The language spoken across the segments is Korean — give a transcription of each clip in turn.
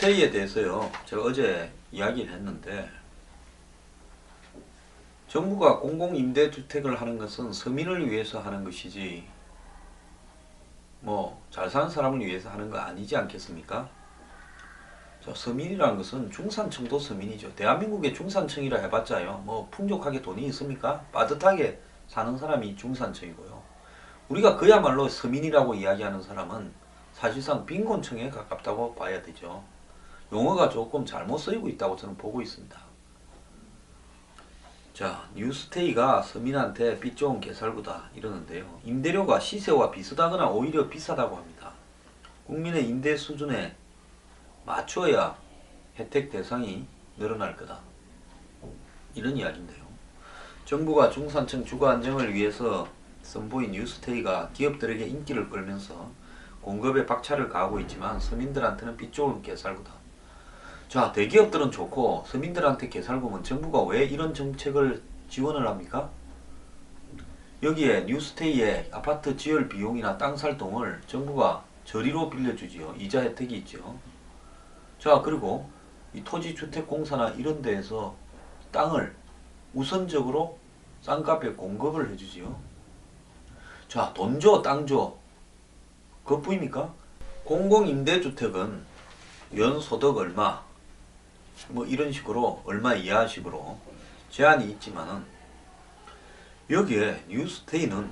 뉴스테이에 대해서요, 제가 어제 이야기를 했는데, 정부가 공공임대주택을 하는 것은 서민을 위해서 하는 것이지 뭐 잘 사는 사람을 위해서 하는 거 아니지 않겠습니까? 자, 서민이라는 것은 중산층도 서민이죠. 대한민국의 중산층이라 해봤자요, 뭐 풍족하게 돈이 있습니까? 빠듯하게 사는 사람이 중산층이고요. 우리가 그야말로 서민이라고 이야기하는 사람은 사실상 빈곤층에 가깝다고 봐야 되죠. 용어가 조금 잘못 쓰이고 있다고 저는 보고 있습니다. 자, 뉴스테이가 서민한테 빚 좋은 개살구다 이러는데요. 임대료가 시세와 비슷하거나 오히려 비싸다고 합니다. 국민의 임대 수준에 맞춰야 혜택 대상이 늘어날 거다. 이런 이야기인데요. 정부가 중산층 주거 안정을 위해서 선보인 뉴스테이가 기업들에게 인기를 끌면서 공급에 박차를 가하고 있지만 서민들한테는 빚 좋은 개살구다. 자, 대기업들은 좋고 서민들한테 개살구면 정부가 왜 이런 정책을 지원을 합니까? 여기에 뉴스테이의 아파트 지을 비용이나 땅 살 돈을 정부가 저리로 빌려주지요. 이자 혜택이 있죠. 자, 그리고 이 토지주택공사나 이런 데에서 땅을 우선적으로 싼값에 공급을 해주지요. 자, 돈 줘, 땅 줘. 그것뿐입니까? 공공임대주택은 연소득 얼마, 뭐 이런 식으로 얼마 이하식으로 제한이 있지만은 여기에 뉴스테이는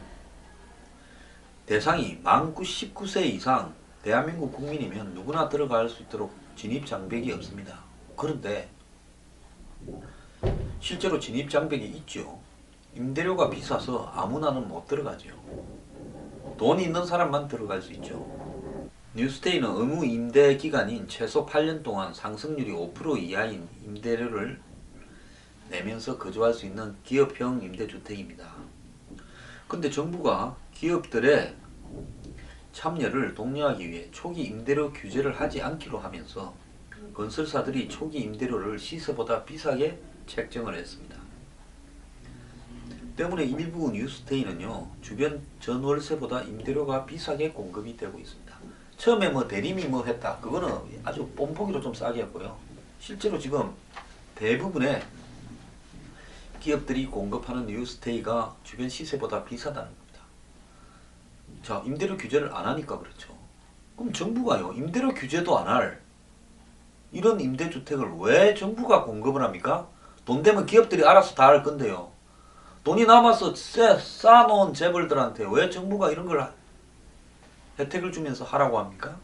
대상이 만 19세 이상 대한민국 국민이면 누구나 들어갈 수 있도록 진입장벽이 없습니다. 그런데 실제로 진입장벽이 있죠. 임대료가 비싸서 아무나는 못 들어가죠. 돈이 있는 사람만 들어갈 수 있죠. 뉴스테이는 의무 임대 기간인 최소 8년 동안 상승률이 5% 이하인 임대료를 내면서 거주할 수 있는 기업형 임대주택입니다. 근데 정부가 기업들의 참여를 독려하기 위해 초기 임대료 규제를 하지 않기로 하면서 건설사들이 초기 임대료를 시세보다 비싸게 책정을 했습니다. 때문에 일부 뉴스테이는요, 주변 전월세보다 임대료가 비싸게 공급이 되고 있습니다. 처음에 뭐 대림이 뭐 했다, 그거는 아주 뽐보기로 좀 싸게 했고요. 실제로 지금 대부분의 기업들이 공급하는 뉴스테이가 주변 시세보다 비싸다는 겁니다. 자, 임대료 규제를 안 하니까 그렇죠. 그럼 정부가요, 임대료 규제도 안 할 이런 임대주택을 왜 정부가 공급을 합니까? 돈 되면 기업들이 알아서 다 할 건데요. 돈이 남아서 쌓아놓은 재벌들한테 왜 정부가 이런 걸 혜택을 주면서 하라고 합니까?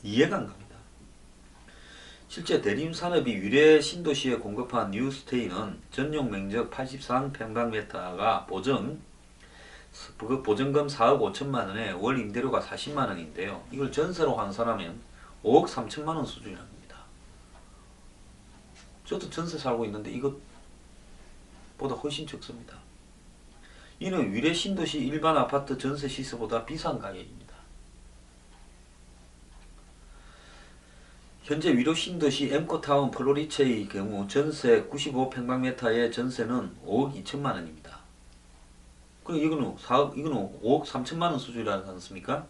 이해가 안 갑니다. 실제 대림산업이 유래 신도시에 공급한 뉴스테이는 전용 면적 83평방미터가 보증금 4억 5천만 원에 월 임대료가 40만 원인데요. 이걸 전세로 환산하면 5억 3천만 원 수준입니다. 저도 전세 살고 있는데 이것보다 훨씬 적습니다. 이는 위례 신도시 일반 아파트 전세 시세보다 비싼 가격입니다. 현재 위로 신도시 엠코타운 플로리체의 경우 전세 95평방미터의 전세는 5억 2천만 원입니다. 그럼 이거는 5억 3천만 원 수준이라지 않습니까?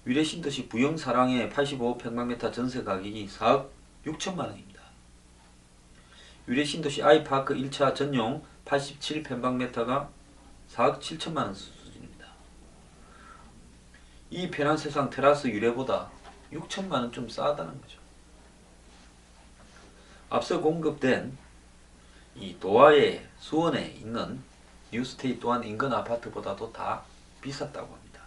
위례 신도시 부영사랑의 85평방미터 전세 가격이 4억 6천만 원입니다. 위례 신도시 아이파크 1차 전용 87평방미터가 4억 7천만 원 수준입니다. 이 편한 세상 테라스 유례보다 6천만 원 좀 싸다는 거죠. 앞서 공급된 이 도화의 수원에 있는 뉴스테이 또한 인근 아파트보다도 다 비쌌다고 합니다.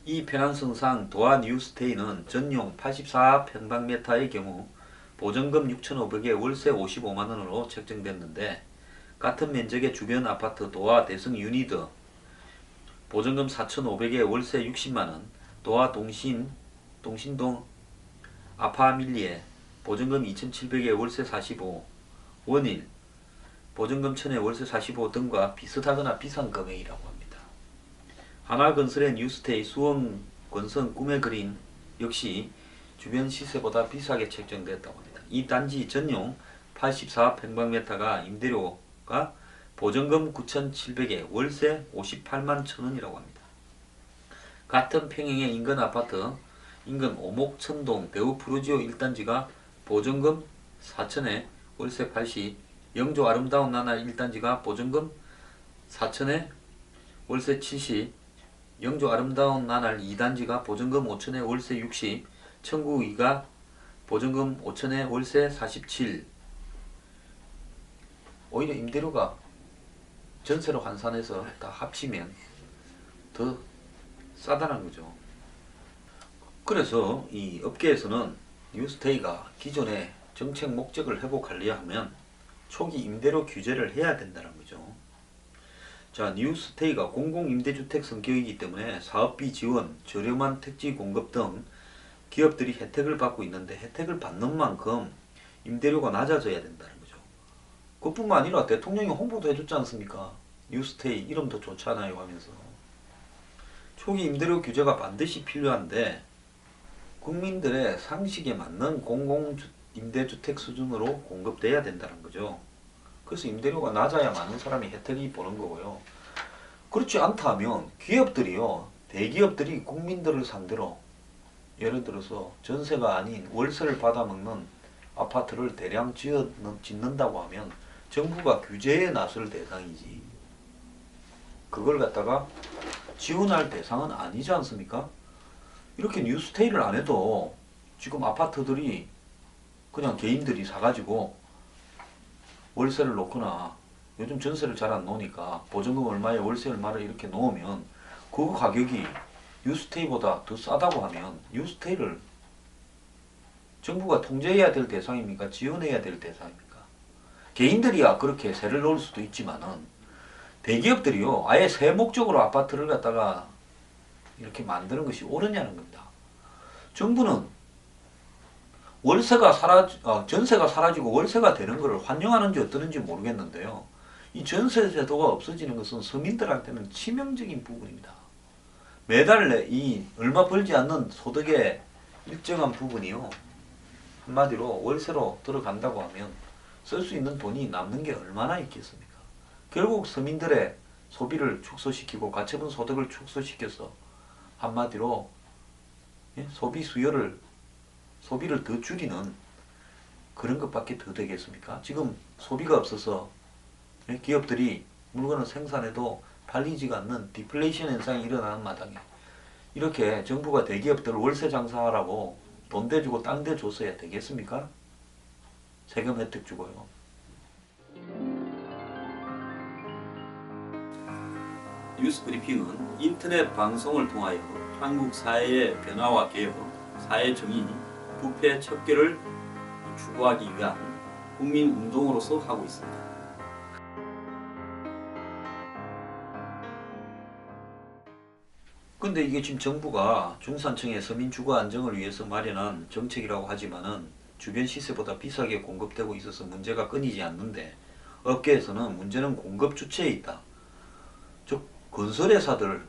이 편한성상 도화 뉴스테이는 전용 84평방미터의 경우 보증금 6,500에 월세 55만원으로 책정됐는데 같은 면적의 주변 아파트 도화 대성 유니드 보증금 4,500에 월세 60만원, 도화 동신동 아파밀리에 보증금 2,700에 월세 45, 원일 보증금 1,000에 월세 45 등과 비슷하거나 비싼 금액이라고 합니다. 하나건설의 뉴스테이 수원권선 꿈의 그린 역시 주변 시세보다 비싸게 책정됐다고 합니다. 이 단지 전용 84평방미터가 임대료가 보증금 9,700에 월세 58만 천원이라고 합니다. 같은 평형의 인근 아파트 인근 오목천동 대우푸르지오 1단지가 보증금 4천에 월세 80, 영조 아름다운 나날 1단지가 보증금 4천에 월세 70, 영조 아름다운 나날 2단지가 보증금 5천에 월세 60, 청구 2가 보증금 5천에 월세 47. 오히려 임대료가 전세로 환산해서 다 합치면 더 싸다는 거죠. 그래서 이 업계에서는 뉴스테이가 기존의 정책 목적을 회복하려 면 초기 임대료 규제를 해야 된다는 거죠. 자, 뉴스테이가 공공임대주택 성격이기 때문에 사업비 지원, 저렴한 택지 공급 등 기업들이 혜택을 받고 있는데 혜택을 받는 만큼 임대료가 낮아져야 된다는 거죠. 그뿐만 아니라 대통령이 홍보도 해줬지 않습니까? 뉴스테이 이름도 좋잖아요 하면서. 초기 임대료 규제가 반드시 필요한데 국민들의 상식에 맞는 공공임대주택 수준으로 공급돼야 된다는 거죠. 그래서 임대료가 낮아야 많은 사람이 혜택이 보는 거고요. 그렇지 않다면 기업들이요, 대기업들이 국민들을 상대로 예를 들어서 전세가 아닌 월세를 받아먹는 아파트를 대량 짓는다고 하면 정부가 규제에 나설 대상이지 그걸 갖다가 지원할 대상은 아니지 않습니까? 이렇게 뉴스테이를 안 해도 지금 아파트들이 그냥 개인들이 사가지고 월세를 놓거나 요즘 전세를 잘 안 놓으니까 보증금 얼마에 월세 얼마를 이렇게 놓으면 그 가격이 뉴스테이보다 더 싸다고 하면 뉴스테이를 정부가 통제해야 될 대상입니까? 지원해야 될 대상입니까? 개인들이야 그렇게 세를 놓을 수도 있지만은 대기업들이요 아예 새 목적으로 아파트를 갖다가 이렇게 만드는 것이 옳으냐는 겁니다. 정부는 전세가 사라지고 월세가 되는 것을 환영하는지 어떠는지 모르겠는데요. 이 전세 제도가 없어지는 것은 서민들한테는 치명적인 부분입니다. 매달 이 얼마 벌지 않는 소득의 일정한 부분이요. 한마디로 월세로 들어간다고 하면 쓸 수 있는 돈이 남는 게 얼마나 있겠습니까? 결국 서민들의 소비를 축소시키고 가처분 소득을 축소시켜서 한마디로 소비를 더 줄이는 그런 것밖에 더 되겠습니까? 지금 소비가 없어서 기업들이 물건을 생산해도 팔리지가 않는 디플레이션 현상이 일어나는 마당에 이렇게 정부가 대기업들 월세 장사하라고 돈 대주고 땅 대줬어야 되겠습니까? 세금 혜택 주고요. 뉴스 브리핑은 인터넷 방송을 통하여 한국 사회의 변화와 개혁, 사회 정의, 부패 척결을 추구하기 위한 국민 운동으로서 하고 있습니다. 근데 이게 지금 정부가 중산층의 서민 주거 안정을 위해서 마련한 정책이라고 하지만은 주변 시세보다 비싸게 공급되고 있어서 문제가 끊이지 않는데 업계에서는 문제는 공급 주체에 있다. 즉 건설회사들,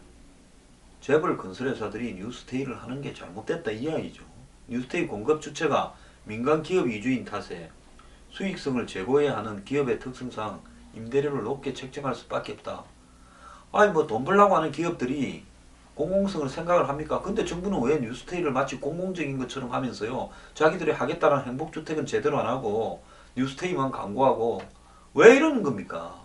재벌 건설회사들이 뉴스테이를 하는 게 잘못됐다 이 이야기죠. 뉴스테이 공급 주체가 민간 기업 위주인 탓에 수익성을 제고해야 하는 기업의 특성상 임대료를 높게 책정할 수밖에 없다. 아니 뭐 돈 벌라고 하는 기업들이 공공성을 생각을 합니까? 근데 정부는 왜 뉴스테이를 마치 공공적인 것처럼 하면서요. 자기들이 하겠다는 행복주택은 제대로 안 하고 뉴스테이만 광고하고 왜 이러는 겁니까?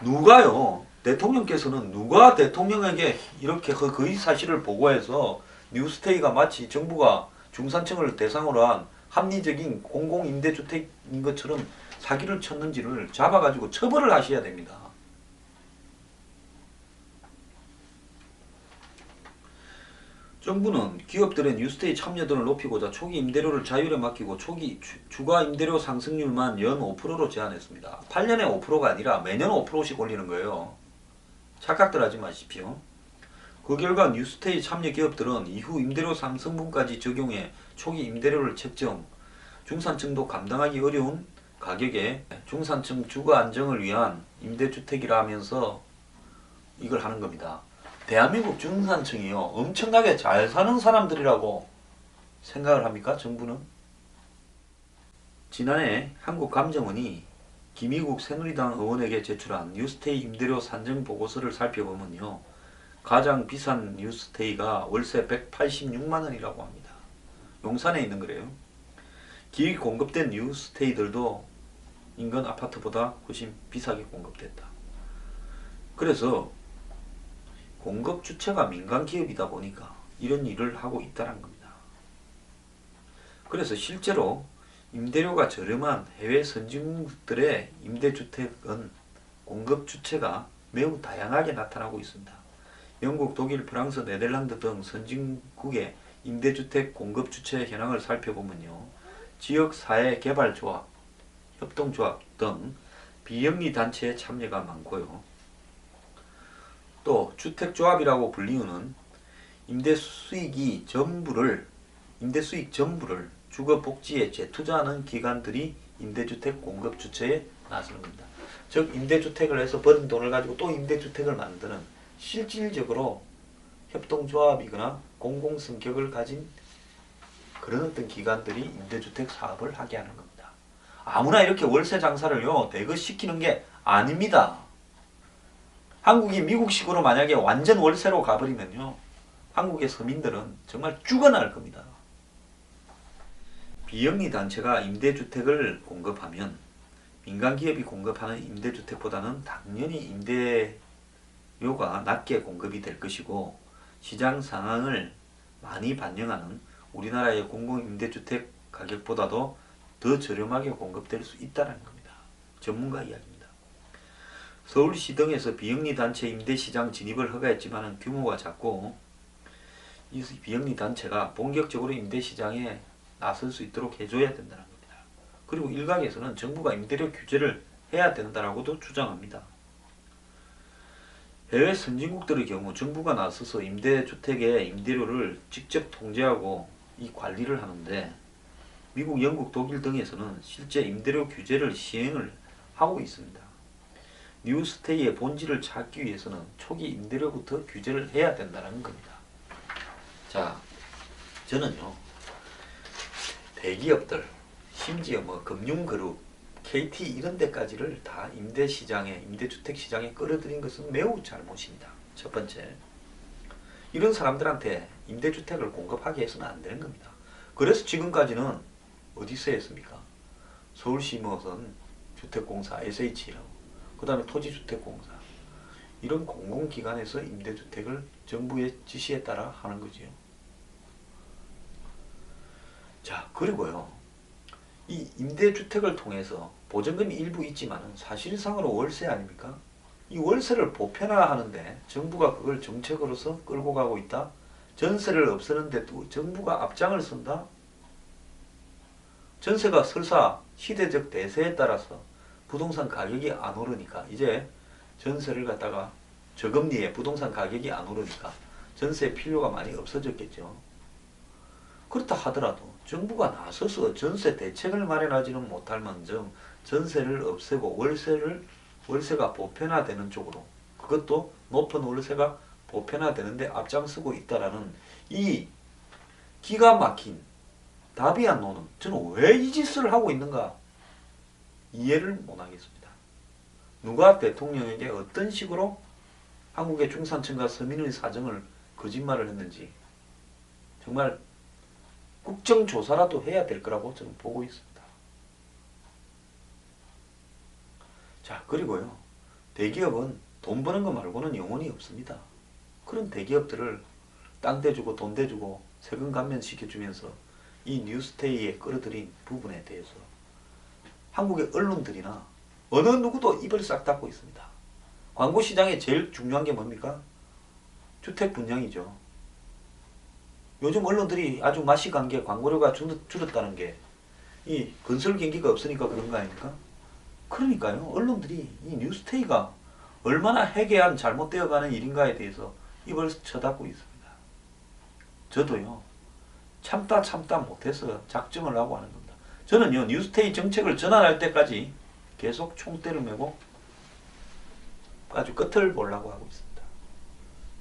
누가요? 대통령께서는 누가 대통령에게 이렇게 거의 사실을 보고해서 뉴스테이가 마치 정부가 중산층을 대상으로 한 합리적인 공공임대주택인 것처럼 사기를 쳤는지를 잡아가지고 처벌을 하셔야 됩니다. 정부는 기업들의 뉴스테이 참여도를 높이고자 초기 임대료를 자율에 맡기고 초기 주가 임대료 상승률만 연 5%로 제한했습니다. 8년에 5%가 아니라 매년 5%씩 올리는 거예요. 착각들 하지 마십시오. 그 결과 뉴스테이 참여 기업들은 이후 임대료 상승분까지 적용해 초기 임대료를 책정, 중산층도 감당하기 어려운 가격에 중산층 주거 안정을 위한 임대주택이라 하면서 이걸 하는 겁니다. 대한민국 중산층이요 엄청나게 잘 사는 사람들이라고 생각을 합니까? 정부는? 지난해 한국감정원이 김희국 새누리당 의원에게 제출한 뉴스테이 임대료 산정 보고서를 살펴보면요 가장 비싼 뉴스테이가 월세 186만원이라고 합니다. 용산에 있는 거래요. 기획 공급된 뉴스테이들도 인근 아파트보다 훨씬 비싸게 공급됐다. 그래서 공급 주체가 민간 기업이다 보니까 이런 일을 하고 있다는 겁니다. 그래서 실제로 임대료가 저렴한 해외 선진국들의 임대주택은 공급 주체가 매우 다양하게 나타나고 있습니다. 영국, 독일, 프랑스, 네덜란드 등 선진국의 임대주택 공급 주체 현황을 살펴보면요. 지역사회개발조합, 협동조합 등 비영리 단체의 참여가 많고요. 또 주택조합이라고 불리우는 임대수익 전부를 주거복지에 재투자하는 기관들이 임대주택 공급 주체에 나서는 겁니다. 즉 임대주택을 해서 버는 돈을 가지고 또 임대주택을 만드는 실질적으로 협동조합이거나 공공성격을 가진 그런 어떤 기관들이 임대주택 사업을 하게 하는 겁니다. 아무나 이렇게 월세 장사를요 대거시키는 게 아닙니다. 한국이 미국식으로 만약에 완전 월세로 가버리면요 한국의 서민들은 정말 죽어날 겁니다. 비영리 단체가 임대주택을 공급하면 민간기업이 공급하는 임대주택보다는 당연히 임대료가 낮게 공급이 될 것이고 시장 상황을 많이 반영하는 우리나라의 공공임대주택 가격보다도 더 저렴하게 공급될 수 있다는 겁니다. 전문가 이야기입니다. 서울시 등에서 비영리 단체 임대시장 진입을 허가했지만 규모가 작고 이 비영리 단체가 본격적으로 임대시장에 나설 수 있도록 해줘야 된다는 겁니다. 그리고 일각에서는 정부가 임대료 규제를 해야 된다라고도 주장합니다. 해외 선진국들의 경우 정부가 나서서 임대주택의 임대료를 직접 통제하고 이 관리를 하는데 미국, 영국, 독일 등에서는 실제 임대료 규제를 시행을 하고 있습니다. 뉴스테이의 본질을 찾기 위해서는 초기 임대료부터 규제를 해야 된다는 겁니다. 자, 저는요 대기업들 심지어 뭐 금융그룹, KT 이런 데까지를 다 임대주택 시장에 끌어들인 것은 매우 잘못입니다. 첫 번째, 이런 사람들한테 임대주택을 공급하게 해서는 안 되는 겁니다. 그래서 지금까지는 어디서 했습니까? 서울시 무슨 주택공사 SH라고, 그 다음에 토지주택공사 이런 공공기관에서 임대주택을 정부의 지시에 따라 하는 거지요. 자, 그리고요 이 임대주택을 통해서 보전금이 일부 있지만 사실상으로 월세 아닙니까? 이 월세를 보편화하는데 정부가 그걸 정책으로서 끌고 가고 있다. 전세를 없애는데 또 정부가 앞장을 선다. 전세가 설사 시대적 대세에 따라서 부동산 가격이 안 오르니까 이제 전세를 갖다가 저금리에 부동산 가격이 안 오르니까 전세 필요가 많이 없어졌겠죠. 그렇다 하더라도 정부가 나서서 전세 대책을 마련하지는 못할 만큼 전세를 없애고 월세가 보편화되는 쪽으로, 그것도 높은 월세가 보편화되는데 앞장서고 있다라는 이 기가 막힌 다비안 노는, 저는 왜 이 짓을 하고 있는가 이해를 못하겠습니다. 누가 대통령에게 어떤 식으로 한국의 중산층과 서민의 사정을 거짓말을 했는지 정말 국정조사라도 해야 될 거라고 저는 보고 있습니다. 자, 그리고요 대기업은 돈 버는 거 말고는 영혼이 없습니다. 그런 대기업들을 땅 대주고 돈 대주고 세금 감면시켜주면서 이 뉴스테이에 끌어들인 부분에 대해서 한국의 언론들이나 어느 누구도 입을 싹 닫고 있습니다. 광고시장에 제일 중요한 게 뭡니까? 주택 분양이죠. 요즘 언론들이 아주 맛이 간 게 광고료가 줄었다는 게 이 건설 경기가 없으니까 그런 거 아닙니까? 그러니까요 언론들이 이 뉴스테이가 얼마나 해괴한 잘못되어가는 일인가에 대해서 입을 쳐닫고 있습니다. 저도요 참다 못해서 작정을 하고 하는 겁니다. 저는요 뉴스테이 정책을 전환할 때까지 계속 총대를 메고 아주 끝을 보려고 하고 있습니다.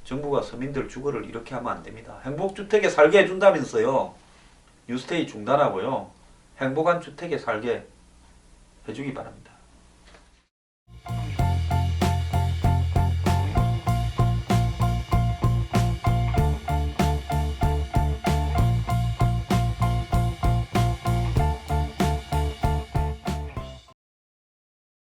정부가 서민들 주거를 이렇게 하면 안 됩니다. 행복주택에 살게 해준다면서요. 뉴스테이 중단하고요. 행복한 주택에 살게 해주기 바랍니다.